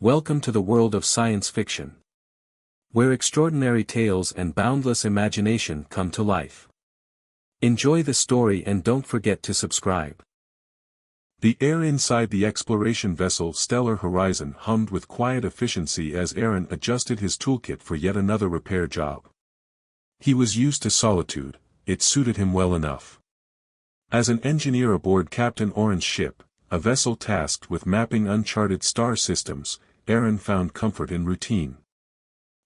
Welcome to the world of science fiction, where extraordinary tales and boundless imagination come to life. Enjoy the story and don't forget to subscribe. The air inside the exploration vessel Stellar Horizon hummed with quiet efficiency as Aaron adjusted his toolkit for yet another repair job. He was used to solitude, it suited him well enough. As an engineer aboard Captain Oren's ship, a vessel tasked with mapping uncharted star systems, Aaron found comfort in routine.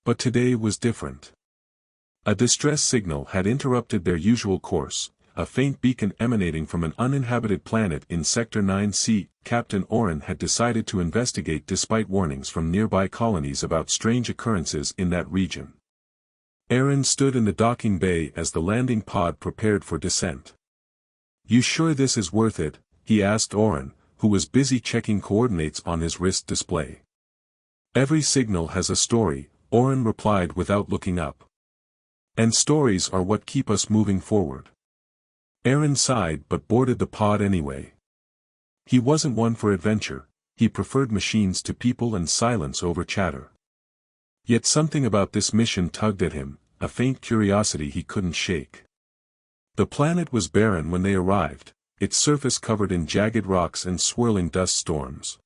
But today was different. A distress signal had interrupted their usual course, a faint beacon emanating from an uninhabited planet in Sector 9C. Captain Oren had decided to investigate despite warnings from nearby colonies about strange occurrences in that region. Aaron stood in the docking bay as the landing pod prepared for descent. "You sure this is worth it?" he asked Oren, who was busy checking coordinates on his wrist display. "Every signal has a story," Oren replied without looking up. "And stories are what keep us moving forward." Aaron sighed but boarded the pod anyway. He wasn't one for adventure, he preferred machines to people and silence over chatter. Yet something about this mission tugged at him, a faint curiosity he couldn't shake. The planet was barren when they arrived, its surface covered in jagged rocks and swirling dust storms.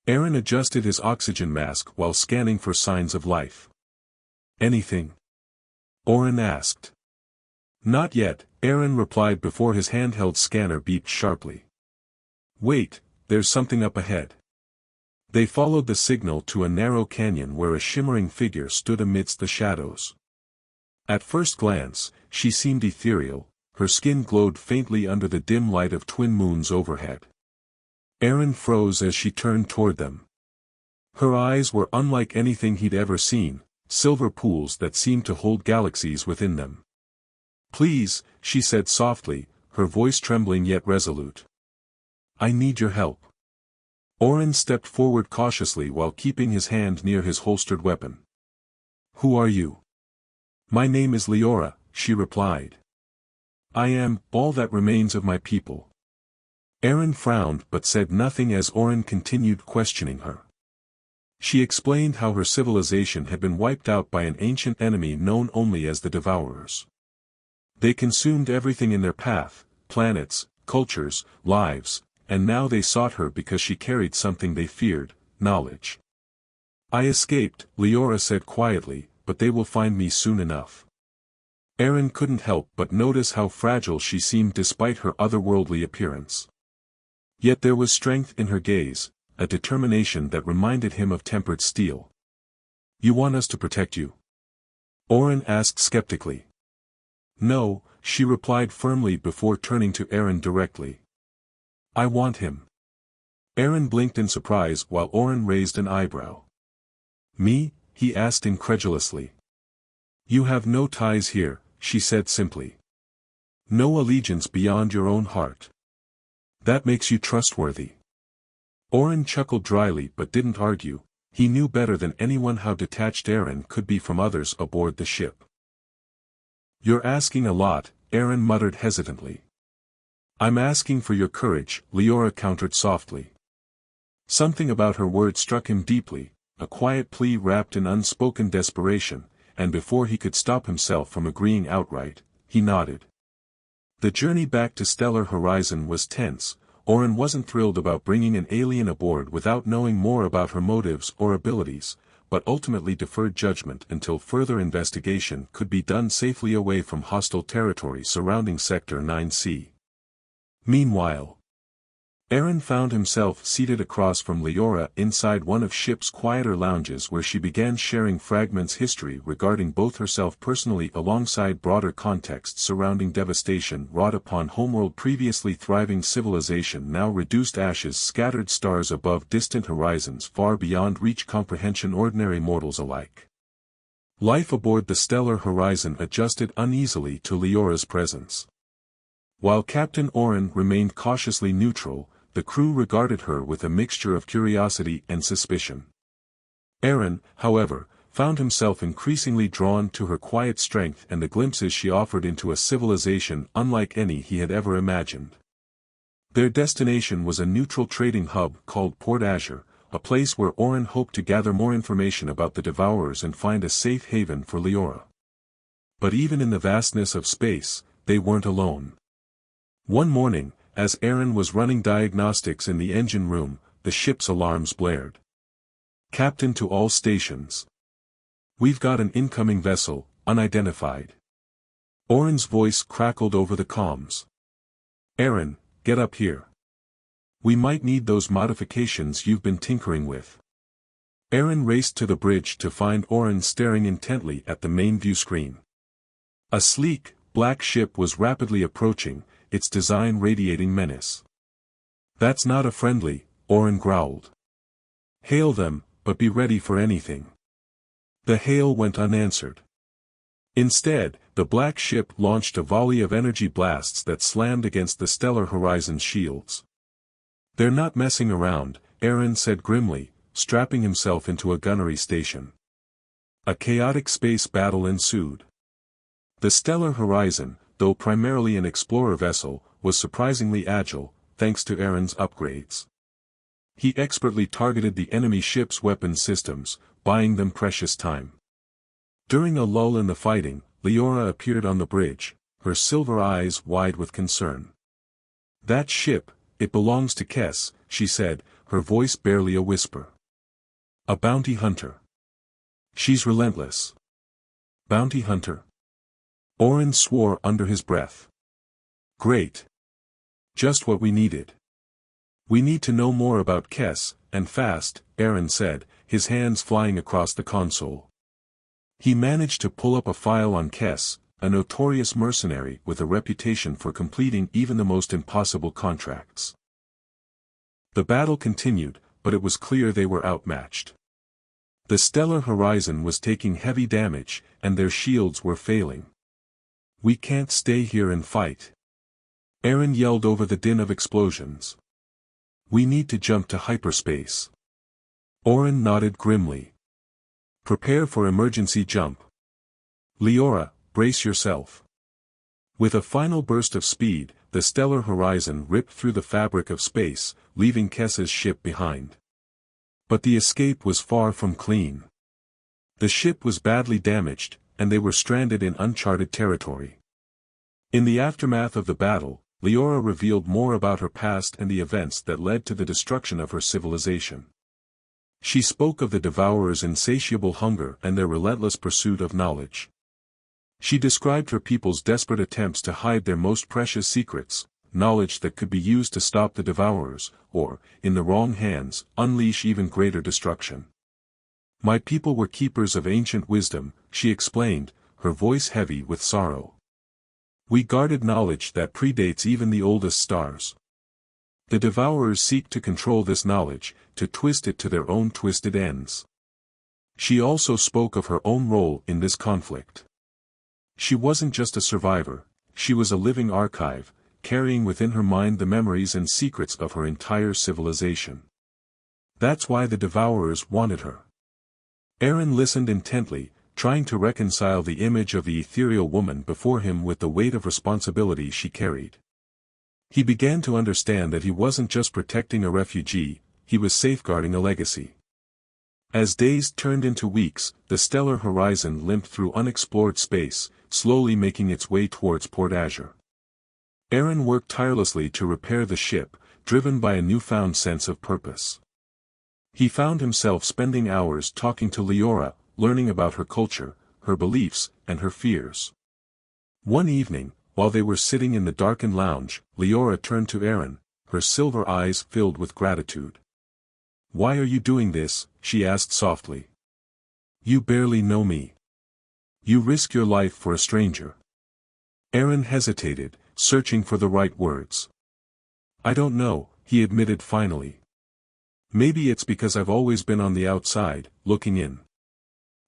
Aaron adjusted his oxygen mask while scanning for signs of life. "Anything?" Oren asked. "Not yet," Aaron replied before his handheld scanner beeped sharply. "Wait, there's something up ahead." They followed the signal to a narrow canyon where a shimmering figure stood amidst the shadows. At first glance, she seemed ethereal, her skin glowed faintly under the dim light of twin moons overhead. Aaron froze as she turned toward them. Her eyes were unlike anything he'd ever seen, silver pools that seemed to hold galaxies within them. "Please," she said softly, her voice trembling yet resolute. "I need your help." Oren stepped forward cautiously while keeping his hand near his holstered weapon. "Who are you?" "My name is Leora," she replied. "I am all that remains of my people." Aaron frowned but said nothing as Oren continued questioning her. She explained how her civilization had been wiped out by an ancient enemy known only as the Devourers. They consumed everything in their path, planets, cultures, lives, and now they sought her because she carried something they feared, knowledge. "I escaped," Leora said quietly, "but they will find me soon enough." Aaron couldn't help but notice how fragile she seemed despite her otherworldly appearance. Yet there was strength in her gaze, a determination that reminded him of tempered steel. "You want us to protect you?" Oren asked skeptically. "No," she replied firmly before turning to Aaron directly. "I want him." Aaron blinked in surprise while Oren raised an eyebrow. "Me?" he asked incredulously. "You have no ties here," she said simply. "No allegiance beyond your own heart. That makes you trustworthy." Oren chuckled dryly but didn't argue, he knew better than anyone how detached Aaron could be from others aboard the ship. "You're asking a lot," Aaron muttered hesitantly. "I'm asking for your courage," Leora countered softly. Something about her words struck him deeply, a quiet plea wrapped in unspoken desperation, and before he could stop himself from agreeing outright, he nodded. The journey back to Stellar Horizon was tense. Oren wasn't thrilled about bringing an alien aboard without knowing more about her motives or abilities, but ultimately deferred judgment until further investigation could be done safely away from hostile territory surrounding Sector 9C. Meanwhile, Aaron found himself seated across from Leora inside one of ship's quieter lounges where she began sharing fragments history regarding both herself personally alongside broader context surrounding devastation wrought upon homeworld previously thriving civilization now reduced ashes scattered stars above distant horizons far beyond reach comprehension ordinary mortals alike. Life aboard the Stellar Horizon adjusted uneasily to Leora's presence. While Captain Oren remained cautiously neutral, the crew regarded her with a mixture of curiosity and suspicion. Aaron, however, found himself increasingly drawn to her quiet strength and the glimpses she offered into a civilization unlike any he had ever imagined. Their destination was a neutral trading hub called Port Azure, a place where Orin hoped to gather more information about the Devourers and find a safe haven for Leora. But even in the vastness of space, they weren't alone. One morning, as Aaron was running diagnostics in the engine room, the ship's alarms blared. "Captain to all stations. We've got an incoming vessel, unidentified." Orin's voice crackled over the comms. "Aaron, get up here. We might need those modifications you've been tinkering with." Aaron raced to the bridge to find Orin staring intently at the main view screen. A sleek, black ship was rapidly approaching, its design radiating menace. "That's not a friendly," Orin growled. "Hail them, but be ready for anything." The hail went unanswered. Instead, the black ship launched a volley of energy blasts that slammed against the stellar horizon's shields. "They're not messing around," Aaron said grimly, strapping himself into a gunnery station. A chaotic space battle ensued. The stellar horizon, though primarily an explorer vessel, was surprisingly agile, thanks to Aaron's upgrades. He expertly targeted the enemy ship's weapon systems, buying them precious time. During a lull in the fighting, Leora appeared on the bridge, her silver eyes wide with concern. "That ship, it belongs to Kess," she said, her voice barely a whisper. "A bounty hunter. She's relentless." "Bounty hunter?" Orin swore under his breath. "Great. Just what we needed. We need to know more about Kess, and fast," Aaron said, his hands flying across the console. He managed to pull up a file on Kess, a notorious mercenary with a reputation for completing even the most impossible contracts. The battle continued, but it was clear they were outmatched. The stellar horizon was taking heavy damage, and their shields were failing. "We can't stay here and fight," Aaron yelled over the din of explosions. "We need to jump to hyperspace." Orin nodded grimly. "Prepare for emergency jump. Leora, brace yourself." With a final burst of speed, the stellar horizon ripped through the fabric of space, leaving Kess's ship behind. But the escape was far from clean. The ship was badly damaged, and they were stranded in uncharted territory. In the aftermath of the battle, Leora revealed more about her past and the events that led to the destruction of her civilization. She spoke of the Devourers' insatiable hunger and their relentless pursuit of knowledge. She described her people's desperate attempts to hide their most precious secrets, knowledge that could be used to stop the Devourers, or, in the wrong hands, unleash even greater destruction. "My people were keepers of ancient wisdom," she explained, her voice heavy with sorrow. "We guarded knowledge that predates even the oldest stars. The Devourers seek to control this knowledge, to twist it to their own twisted ends." She also spoke of her own role in this conflict. She wasn't just a survivor, she was a living archive, carrying within her mind the memories and secrets of her entire civilization. That's why the Devourers wanted her. Aaron listened intently, trying to reconcile the image of the ethereal woman before him with the weight of responsibility she carried. He began to understand that he wasn't just protecting a refugee, he was safeguarding a legacy. As days turned into weeks, the stellar horizon limped through unexplored space, slowly making its way towards Port Azure. Aaron worked tirelessly to repair the ship, driven by a newfound sense of purpose. He found himself spending hours talking to Leora, learning about her culture, her beliefs, and her fears. One evening, while they were sitting in the darkened lounge, Leora turned to Aaron, her silver eyes filled with gratitude. "Why are you doing this?" she asked softly. "You barely know me. You risk your life for a stranger." Aaron hesitated, searching for the right words. "I don't know," he admitted finally. "Maybe it's because I've always been on the outside, looking in.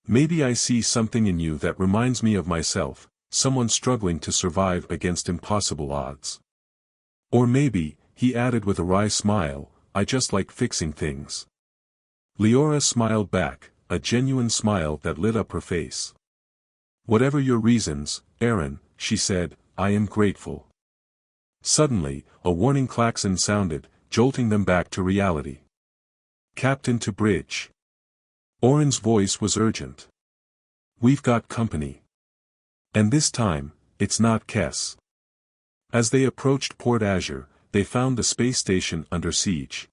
Maybe I see something in you that reminds me of myself, someone struggling to survive against impossible odds. Or maybe," he added with a wry smile, "I just like fixing things." Leora smiled back, a genuine smile that lit up her face. "Whatever your reasons, Aaron," she said, "I am grateful." Suddenly, a warning klaxon sounded, jolting them back to reality. Captain to bridge. Oren's voice was urgent. We've got company. And this time, it's not Kess. As they approached Port Azure, they found the space station under siege.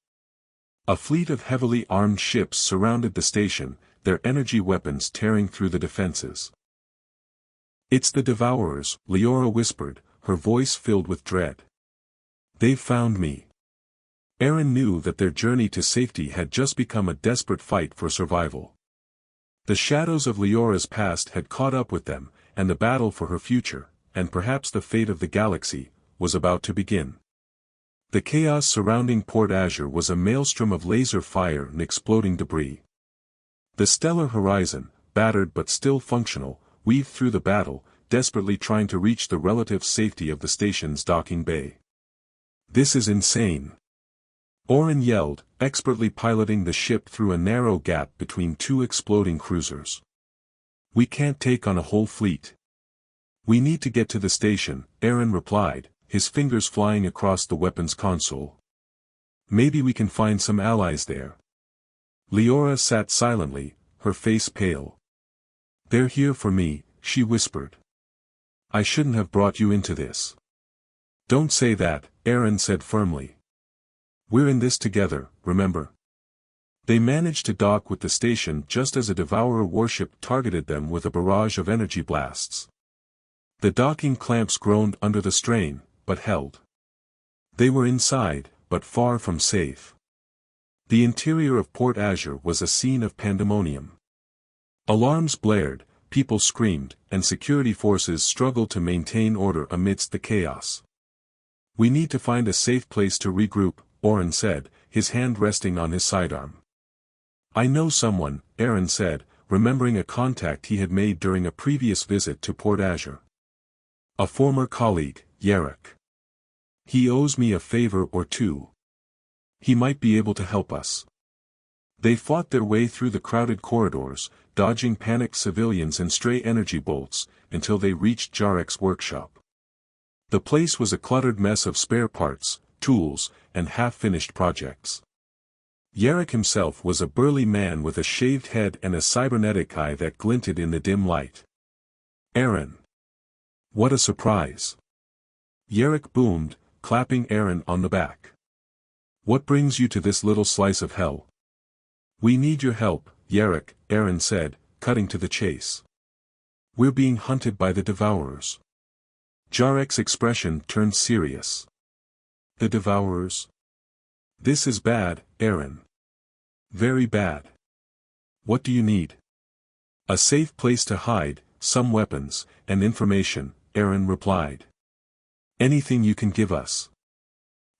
A fleet of heavily armed ships surrounded the station, their energy weapons tearing through the defenses. It's the Devourers, Leora whispered, her voice filled with dread. They've found me. Eren knew that their journey to safety had just become a desperate fight for survival. The shadows of Leora's past had caught up with them, and the battle for her future, and perhaps the fate of the galaxy, was about to begin. The chaos surrounding Port Azure was a maelstrom of laser fire and exploding debris. The stellar horizon, battered but still functional, weaved through the battle, desperately trying to reach the relative safety of the station's docking bay. This is insane. Oren yelled, expertly piloting the ship through a narrow gap between two exploding cruisers. We can't take on a whole fleet. We need to get to the station, Eren replied, his fingers flying across the weapons console. Maybe we can find some allies there. Leora sat silently, her face pale. They're here for me, she whispered. I shouldn't have brought you into this. Don't say that, Eren said firmly. We're in this together, remember? They managed to dock with the station just as a Devourer warship targeted them with a barrage of energy blasts. The docking clamps groaned under the strain, but held. They were inside, but far from safe. The interior of Port Azure was a scene of pandemonium. Alarms blared, people screamed, and security forces struggled to maintain order amidst the chaos. We need to find a safe place to regroup, Oren said, his hand resting on his sidearm. I know someone, Eren said, remembering a contact he had made during a previous visit to Port Azure. A former colleague, Yarrick. He owes me a favor or two. He might be able to help us. They fought their way through the crowded corridors, dodging panicked civilians and stray energy bolts, until they reached Jarrek's workshop. The place was a cluttered mess of spare parts, tools, and half-finished projects. Yarrick himself was a burly man with a shaved head and a cybernetic eye that glinted in the dim light. Eren. What a surprise. Yarrick boomed, clapping Eren on the back. What brings you to this little slice of hell? We need your help, Yarrick, Eren said, cutting to the chase. We're being hunted by the Devourers. Jarrek's expression turned serious. The Devourers? This is bad, Eren. Very bad. What do you need? A safe place to hide, some weapons, and information, Eren replied. Anything you can give us.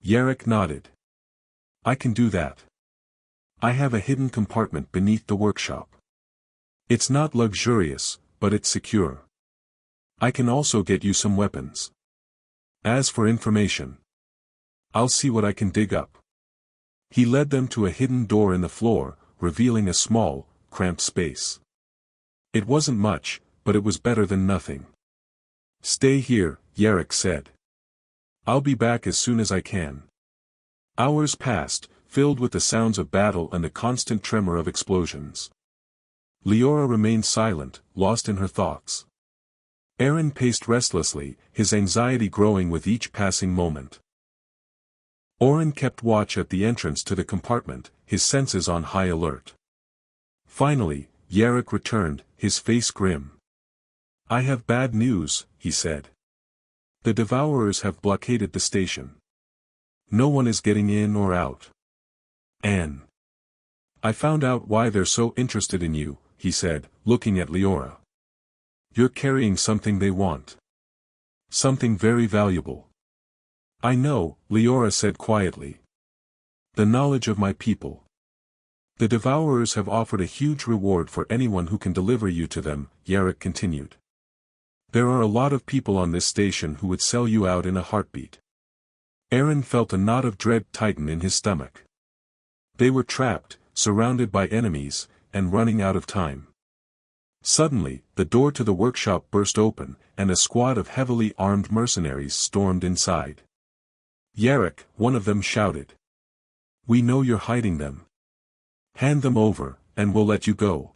Yarrick nodded. I can do that. I have a hidden compartment beneath the workshop. It's not luxurious, but it's secure. I can also get you some weapons. As for information, I'll see what I can dig up. He led them to a hidden door in the floor, revealing a small, cramped space. It wasn't much, but it was better than nothing. Stay here, Yarrick said. I'll be back as soon as I can. Hours passed, filled with the sounds of battle and the constant tremor of explosions. Leora remained silent, lost in her thoughts. Eren paced restlessly, his anxiety growing with each passing moment. Oren kept watch at the entrance to the compartment, his senses on high alert. Finally, Yarrick returned, his face grim. I have bad news, he said. The Devourers have blockaded the station. No one is getting in or out. Anne. I found out why they're so interested in you, he said, looking at Leora. You're carrying something they want. Something very valuable. I know, Leora said quietly. The knowledge of my people. The Devourers have offered a huge reward for anyone who can deliver you to them, Yarrick continued. There are a lot of people on this station who would sell you out in a heartbeat. Eren felt a knot of dread tighten in his stomach. They were trapped, surrounded by enemies, and running out of time. Suddenly, the door to the workshop burst open, and a squad of heavily armed mercenaries stormed inside. Yarrick, one of them shouted. We know you're hiding them. Hand them over, and we'll let you go.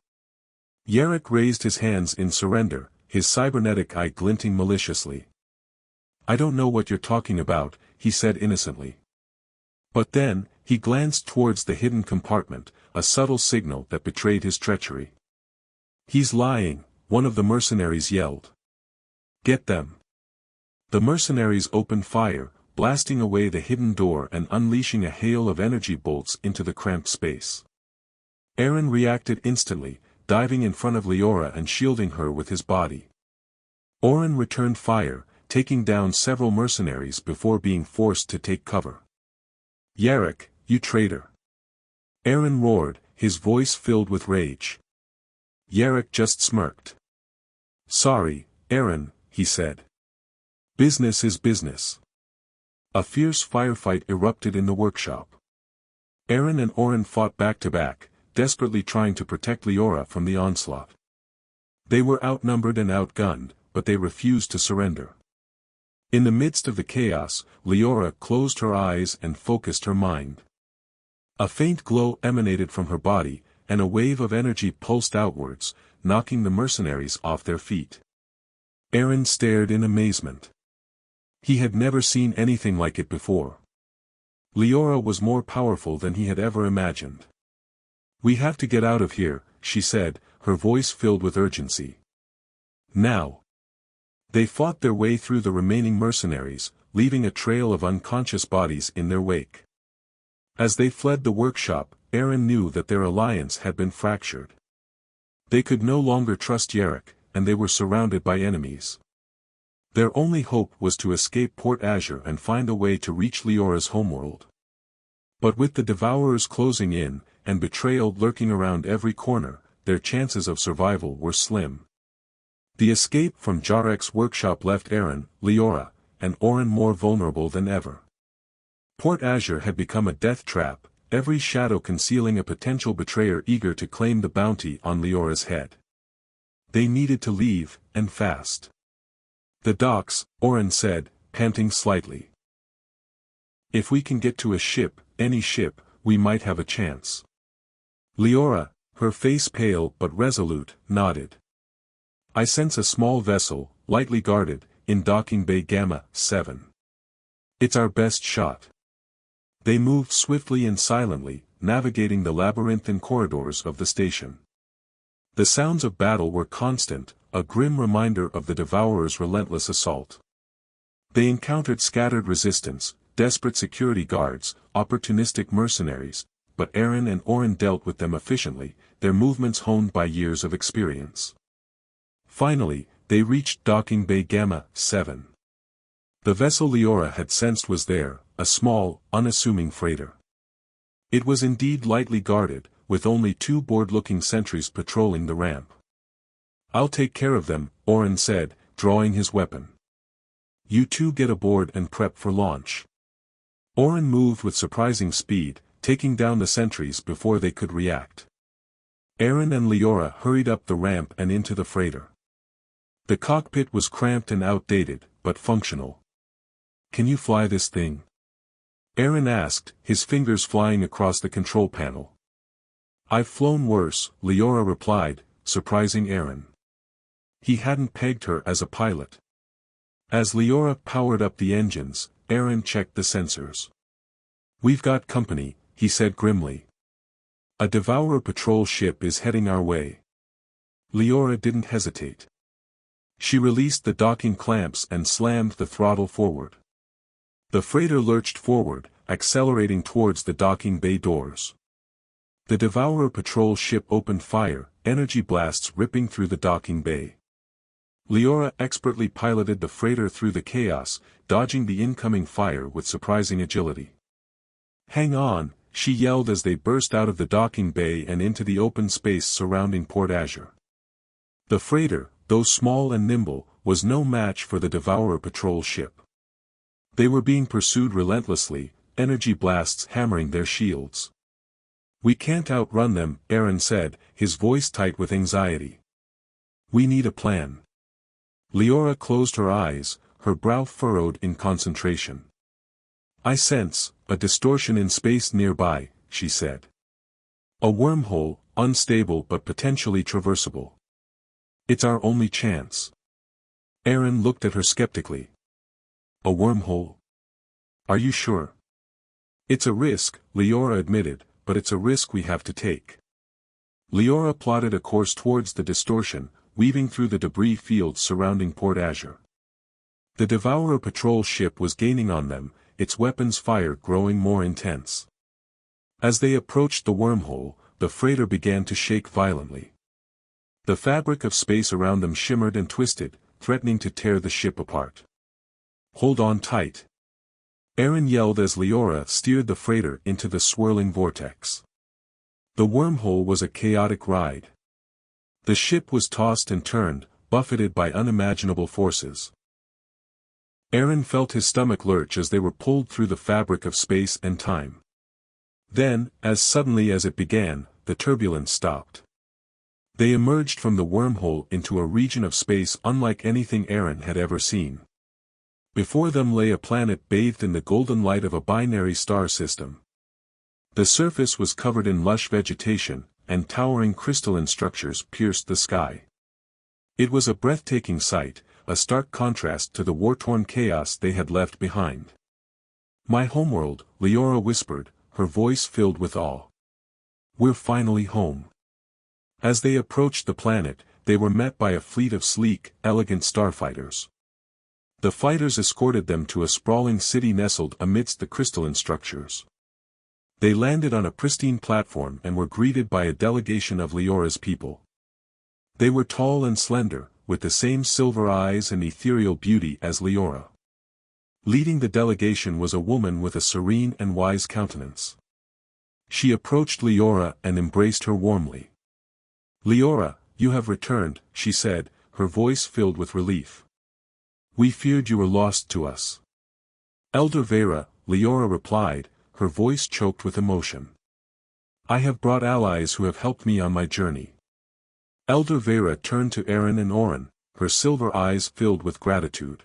Yarrick raised his hands in surrender, his cybernetic eye glinting maliciously. I don't know what you're talking about, he said innocently. But then, he glanced towards the hidden compartment, a subtle signal that betrayed his treachery. He's lying, one of the mercenaries yelled. Get them. The mercenaries opened fire, blasting away the hidden door and unleashing a hail of energy bolts into the cramped space. Aaron reacted instantly, diving in front of Leora and shielding her with his body. Oren returned fire, taking down several mercenaries before being forced to take cover. Yarrick, you traitor! Aaron roared, his voice filled with rage. Yarrick just smirked. Sorry, Aaron, he said. Business is business. A fierce firefight erupted in the workshop. Aaron and Oren fought back to back, desperately trying to protect Leora from the onslaught. They were outnumbered and outgunned, but they refused to surrender. In the midst of the chaos, Leora closed her eyes and focused her mind. A faint glow emanated from her body, and a wave of energy pulsed outwards, knocking the mercenaries off their feet. Aaron stared in amazement. He had never seen anything like it before. Leora was more powerful than he had ever imagined. We have to get out of here, she said, her voice filled with urgency. Now. They fought their way through the remaining mercenaries, leaving a trail of unconscious bodies in their wake. As they fled the workshop, Aaron knew that their alliance had been fractured. They could no longer trust Yarrick, and they were surrounded by enemies. Their only hope was to escape Port Azure and find a way to reach Leora's homeworld. But with the Devourers closing in, and betrayal lurking around every corner, their chances of survival were slim. The escape from Yarrick's workshop left Aaron, Leora, and Oren more vulnerable than ever. Port Azure had become a death trap, every shadow concealing a potential betrayer eager to claim the bounty on Leora's head. They needed to leave, and fast. The docks, Oren said, panting slightly. If we can get to a ship, any ship, we might have a chance. Leora, her face pale but resolute, nodded. I sense a small vessel, lightly guarded, in docking bay Gamma 7. It's our best shot. They moved swiftly and silently, navigating the labyrinthine corridors of the station. The sounds of battle were constant, a grim reminder of the Devourer's relentless assault. They encountered scattered resistance, desperate security guards, opportunistic mercenaries, but Aaron and Oren dealt with them efficiently, their movements honed by years of experience. Finally, they reached docking bay Gamma 7. The vessel Leora had sensed was there, a small, unassuming freighter. It was indeed lightly guarded, with only two bored-looking sentries patrolling the ramp. I'll take care of them, Oren said, drawing his weapon. You two get aboard and prep for launch. Oren moved with surprising speed, taking down the sentries before they could react. Aaron and Leora hurried up the ramp and into the freighter. The cockpit was cramped and outdated, but functional. Can you fly this thing? Aaron asked, his fingers flying across the control panel. I've flown worse, Leora replied, surprising Aaron. He hadn't pegged her as a pilot. As Leora powered up the engines, Aaron checked the sensors. We've got company, he said grimly. A Devourer patrol ship is heading our way. Leora didn't hesitate. She released the docking clamps and slammed the throttle forward. The freighter lurched forward, accelerating towards the docking bay doors. The Devourer patrol ship opened fire, energy blasts ripping through the docking bay. Leora expertly piloted the freighter through the chaos, dodging the incoming fire with surprising agility. Hang on, she yelled as they burst out of the docking bay and into the open space surrounding Port Azure. The freighter, though small and nimble, was no match for the Devourer patrol ship. They were being pursued relentlessly, energy blasts hammering their shields. We can't outrun them, Aaron said, his voice tight with anxiety. We need a plan. Leora closed her eyes, her brow furrowed in concentration. I sense a distortion in space nearby, she said. A wormhole, unstable but potentially traversable. It's our only chance. Aaron looked at her skeptically. A wormhole? Are you sure? It's a risk, Leora admitted, but it's a risk we have to take. Leora plotted a course towards the distortion, weaving through the debris fields surrounding Port Azure. The Devourer patrol ship was gaining on them, its weapons fire growing more intense. As they approached the wormhole, the freighter began to shake violently. The fabric of space around them shimmered and twisted, threatening to tear the ship apart. Hold on tight. Aaron yelled as Leora steered the freighter into the swirling vortex. The wormhole was a chaotic ride. The ship was tossed and turned, buffeted by unimaginable forces. Aaron felt his stomach lurch as they were pulled through the fabric of space and time. Then, as suddenly as it began, the turbulence stopped. They emerged from the wormhole into a region of space unlike anything Aaron had ever seen. Before them lay a planet bathed in the golden light of a binary star system. The surface was covered in lush vegetation, and towering crystalline structures pierced the sky. It was a breathtaking sight, a stark contrast to the war-torn chaos they had left behind. My homeworld, Leora whispered, her voice filled with awe. We're finally home. As they approached the planet, they were met by a fleet of sleek, elegant starfighters. The fighters escorted them to a sprawling city nestled amidst the crystalline structures. They landed on a pristine platform and were greeted by a delegation of Leora's people. They were tall and slender, with the same silver eyes and ethereal beauty as Leora. Leading the delegation was a woman with a serene and wise countenance. She approached Leora and embraced her warmly. Leora, you have returned, she said, her voice filled with relief. We feared you were lost to us. Elder Vera, Leora replied, her voice choked with emotion. I have brought allies who have helped me on my journey. Elder Vera turned to Aaron and Oren, her silver eyes filled with gratitude.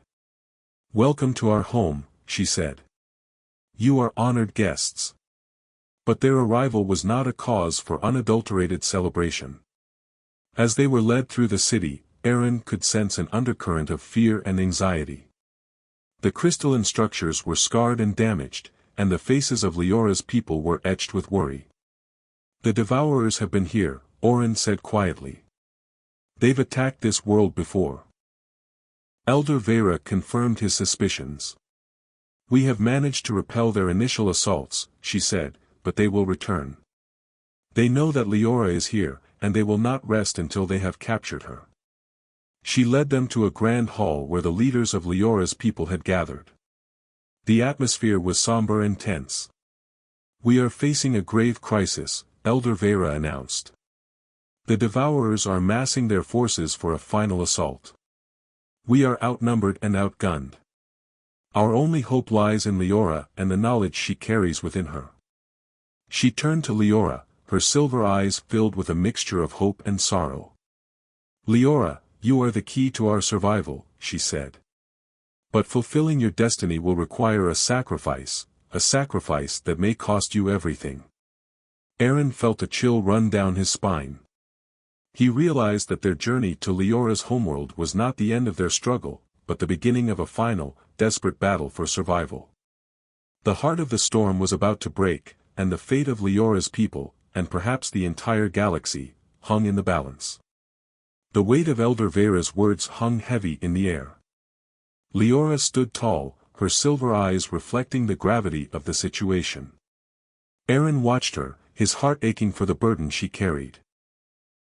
Welcome to our home, she said. You are honored guests. But their arrival was not a cause for unadulterated celebration. As they were led through the city, Aaron could sense an undercurrent of fear and anxiety. The crystalline structures were scarred and damaged, and the faces of Leora's people were etched with worry. The Devourers have been here, Oren said quietly. They've attacked this world before. Elder Vera confirmed his suspicions. We have managed to repel their initial assaults, she said, but they will return. They know that Leora is here, and they will not rest until they have captured her. She led them to a grand hall where the leaders of Leora's people had gathered. The atmosphere was somber and tense. We are facing a grave crisis, Elder Vera announced. The Devourers are massing their forces for a final assault. We are outnumbered and outgunned. Our only hope lies in Leora and the knowledge she carries within her. She turned to Leora, her silver eyes filled with a mixture of hope and sorrow. Leora, you are the key to our survival, she said. But fulfilling your destiny will require a sacrifice that may cost you everything. Aaron felt a chill run down his spine. He realized that their journey to Leora's homeworld was not the end of their struggle, but the beginning of a final, desperate battle for survival. The heart of the storm was about to break, and the fate of Leora's people, and perhaps the entire galaxy, hung in the balance. The weight of Elder Vera's words hung heavy in the air. Leora stood tall, her silver eyes reflecting the gravity of the situation. Aaron watched her, his heart aching for the burden she carried.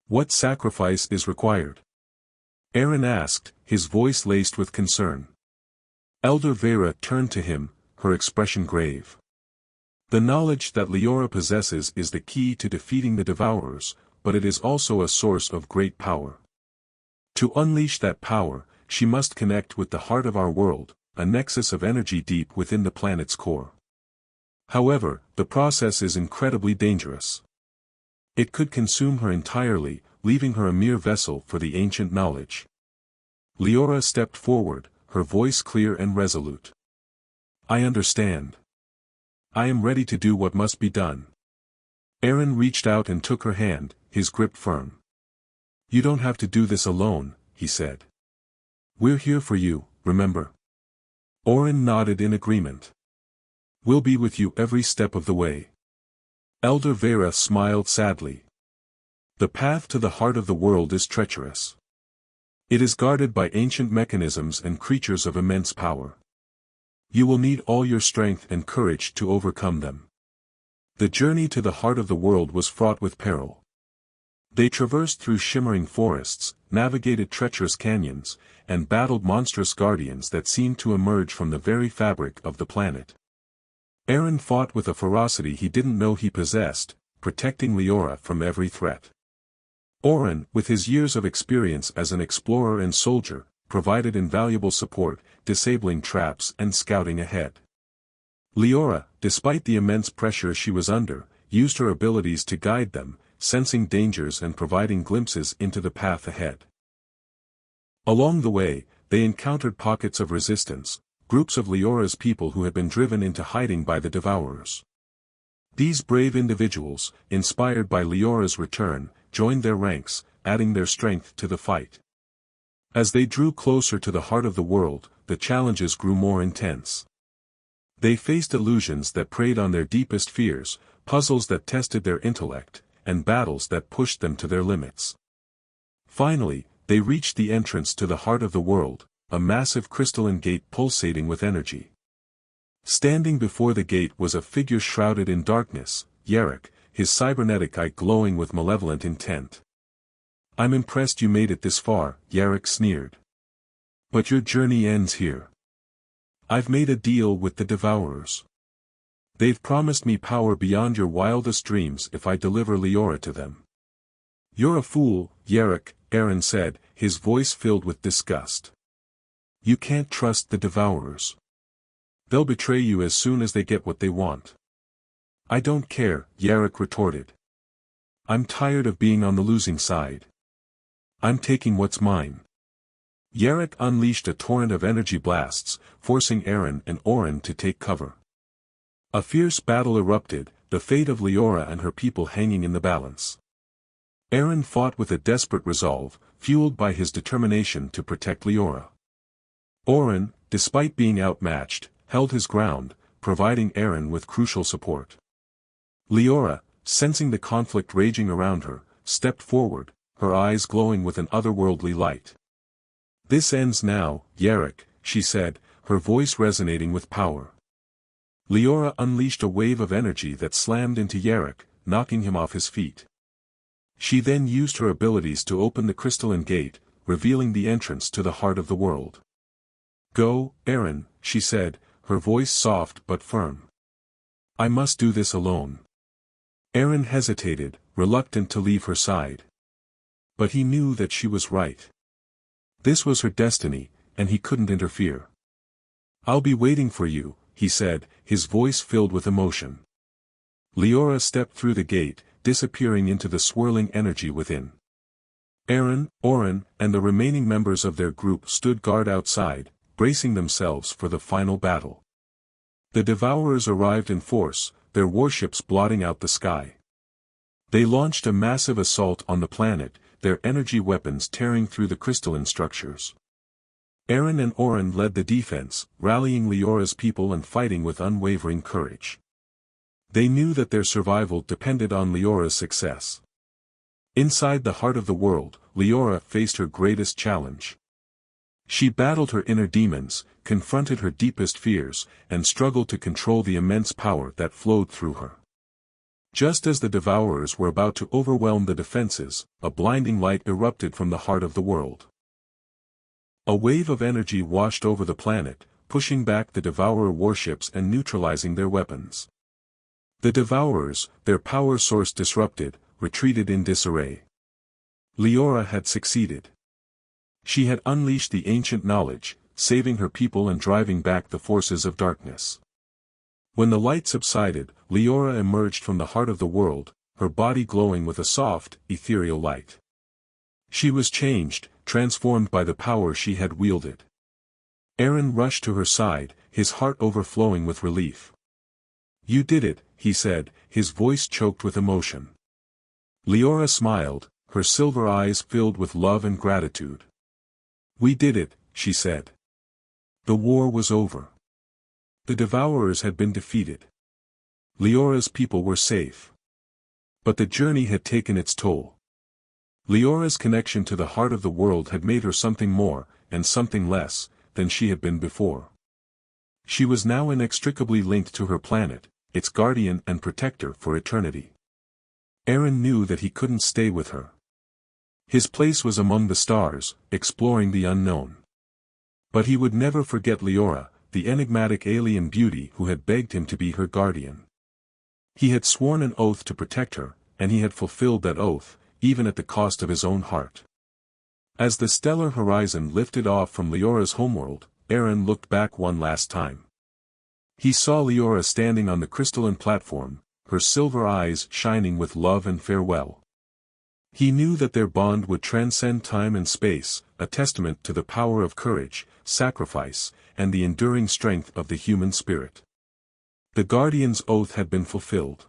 What sacrifice is required? Aaron asked, his voice laced with concern. Elder Vera turned to him, her expression grave. The knowledge that Leora possesses is the key to defeating the Devourers, but it is also a source of great power. To unleash that power, she must connect with the heart of our world, a nexus of energy deep within the planet's core. However, the process is incredibly dangerous. It could consume her entirely, leaving her a mere vessel for the ancient knowledge. Leora stepped forward, her voice clear and resolute. I understand. I am ready to do what must be done. Aaron reached out and took her hand, his grip firm. "You don't have to do this alone," he said. "We're here for you, remember?" Orin nodded in agreement. "We'll be with you every step of the way." Elder Vera smiled sadly. "The path to the heart of the world is treacherous. It is guarded by ancient mechanisms and creatures of immense power. You will need all your strength and courage to overcome them." The journey to the heart of the world was fraught with peril. They traversed through shimmering forests, navigated treacherous canyons, and battled monstrous guardians that seemed to emerge from the very fabric of the planet. Aaron fought with a ferocity he didn't know he possessed, protecting Leora from every threat. Orin, with his years of experience as an explorer and soldier, provided invaluable support, disabling traps and scouting ahead. Leora, despite the immense pressure she was under, used her abilities to guide them, sensing dangers and providing glimpses into the path ahead. Along the way, they encountered pockets of resistance, groups of Leora's people who had been driven into hiding by the Devourers. These brave individuals, inspired by Leora's return, joined their ranks, adding their strength to the fight. As they drew closer to the heart of the world, the challenges grew more intense. They faced illusions that preyed on their deepest fears, puzzles that tested their intellect, and battles that pushed them to their limits. Finally, they reached the entrance to the heart of the world, a massive crystalline gate pulsating with energy. Standing before the gate was a figure shrouded in darkness, Yarrick, his cybernetic eye glowing with malevolent intent. "I'm impressed you made it this far," Yarrick sneered. "But your journey ends here. I've made a deal with the Devourers. They've promised me power beyond your wildest dreams if I deliver Leora to them." "You're a fool, Yarrick," Aaron said, his voice filled with disgust. "You can't trust the Devourers. They'll betray you as soon as they get what they want." "I don't care," Yarrick retorted. "I'm tired of being on the losing side. I'm taking what's mine." Yarrick unleashed a torrent of energy blasts, forcing Aaron and Orin to take cover. A fierce battle erupted, the fate of Leora and her people hanging in the balance. Aaron fought with a desperate resolve, fueled by his determination to protect Leora. Orin, despite being outmatched, held his ground, providing Aaron with crucial support. Leora, sensing the conflict raging around her, stepped forward, her eyes glowing with an otherworldly light. "This ends now, Yarrick," she said, her voice resonating with power. Leora unleashed a wave of energy that slammed into Yarrick, knocking him off his feet. She then used her abilities to open the crystalline gate, revealing the entrance to the heart of the world. "Go, Aaron," she said, her voice soft but firm. "I must do this alone." Aaron hesitated, reluctant to leave her side. But he knew that she was right. This was her destiny, and he couldn't interfere. "I'll be waiting for you," he said, his voice filled with emotion. Leora stepped through the gate, disappearing into the swirling energy within. Aaron, Orin, and the remaining members of their group stood guard outside, bracing themselves for the final battle. The Devourers arrived in force, their warships blotting out the sky. They launched a massive assault on the planet, their energy weapons tearing through the crystalline structures. Aaron and Orin led the defense, rallying Leora's people and fighting with unwavering courage. They knew that their survival depended on Leora's success. Inside the heart of the world, Leora faced her greatest challenge. She battled her inner demons, confronted her deepest fears, and struggled to control the immense power that flowed through her. Just as the Devourers were about to overwhelm the defenses, a blinding light erupted from the heart of the world. A wave of energy washed over the planet, pushing back the Devourer warships and neutralizing their weapons. The Devourers, their power source disrupted, retreated in disarray. Leora had succeeded. She had unleashed the ancient knowledge, saving her people and driving back the forces of darkness. When the light subsided, Leora emerged from the heart of the world, her body glowing with a soft, ethereal light. She was changed, transformed by the power she had wielded. Aaron rushed to her side, his heart overflowing with relief. You did it, he said, his voice choked with emotion. Leora smiled, her silver eyes filled with love and gratitude. We did it, she said. The war was over. The Devourers had been defeated. Leora's people were safe. But the journey had taken its toll. Leora's connection to the heart of the world had made her something more, and something less, than she had been before. She was now inextricably linked to her planet, its guardian and protector for eternity. Aaron knew that he couldn't stay with her. His place was among the stars, exploring the unknown. But he would never forget Leora, the enigmatic alien beauty who had begged him to be her guardian. He had sworn an oath to protect her, and he had fulfilled that oath, even at the cost of his own heart. As the stellar horizon lifted off from Leora's homeworld, Aaron looked back one last time. He saw Leora standing on the crystalline platform, her silver eyes shining with love and farewell. He knew that their bond would transcend time and space, a testament to the power of courage, sacrifice, and the enduring strength of the human spirit. The Guardian's oath had been fulfilled.